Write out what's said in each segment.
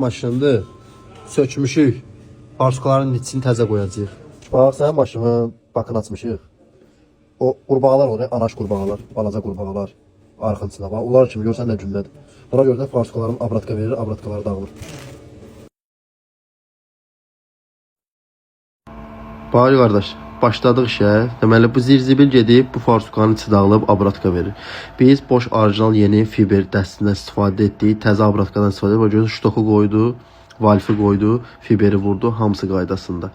Maşındır. Sökmüşük. Parçaların içini təzə qoyacağıq. Bax, sənin maşının bakını açmışıq. O qurbağalar olur, anaç qurbağalar, balaca qurbağalar arxasında. Bax, onlar kimi görsən nə gündədir. Buna görə də parçaların abratka verir, abratkaları dağılır. Bari qardaş, başladıq işə. Deməli bu zirzibil gedib bu farsukanın içi dağılıb abratka verir. Biz boş orijinal yeni fiber dəstindən istifadə etdik. Təzə abratkadan istifadə etdik. Görürsüz, ştoku qoydu, valfi qoydu, fiberi vurdu, hamısı qaydasında.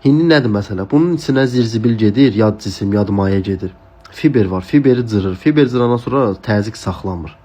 İndi nədir məsələ? Bunun içinə zirzibil gedir, yad cisim, yad maye gedir. Fiber var, fiberi cırır. Fiber cırandan sonra təzyiq saxlamır.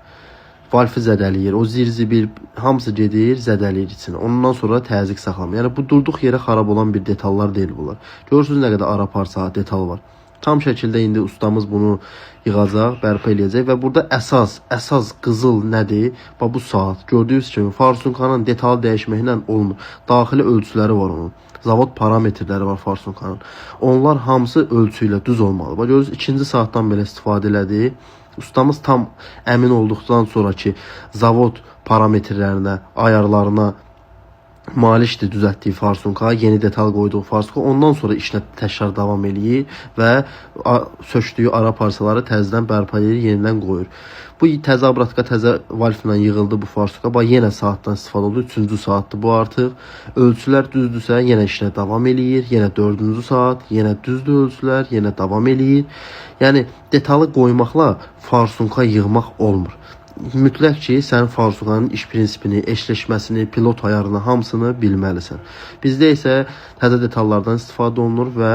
Valfi zədəliyir, o zirzibil hamısı gedir, zədəliyir içinə. Ondan sonra təzyiq saxlamır. Yəni bu durduq yerə xarab olan bir detallar deyil bunlar. Görürsünüz nə qədər ara parça detal var. Tam şəkildə indi ustamız bunu yığacaq, bərpa eləyəcək və burada əsas qızıl nədir? Bax bu saat. Gördüyünüz kimi farsunkanın detalı dəyişməklə olmur. Daxili ölçüləri var onun. Zavod parametrləri var farsunkanın. Onlar hamısı ölçü ilə düz olmalı. Bax görürsünüz, ikinci saatdan belə istifadə elədi. Ustamız tam əmin olduqdan sonra ki, zavod parametrlərinə, ayarlarına malikdir düzəltdiyi farsunka, yeni detal qoyduğu farsunka, ondan sonra işlə təkrar davam eləyir və sökdüyü ara parçaları təzədən bərpa edir, yenidən qoyur. Bu təzə abratka, təzə valfla yığıldı bu farsunka. Bax, yenə saatdan istifadə oldu. 3-cü saatdır bu artıq. Ölçülər düzdürsə, yenə işlə davam eləyir. Yenə 4-cü saat, yenə düzdür ölçülər, yenə davam eləyir. Yəni, detalı qoymaqla farsunka yığmaq olmur. Mütləq ki, sən farsunkanın iş prinsipini, eşləşməsini, pilot ayarını, hamısını bilməlisən. Bizdə isə təzə detallardan istifadə olunur və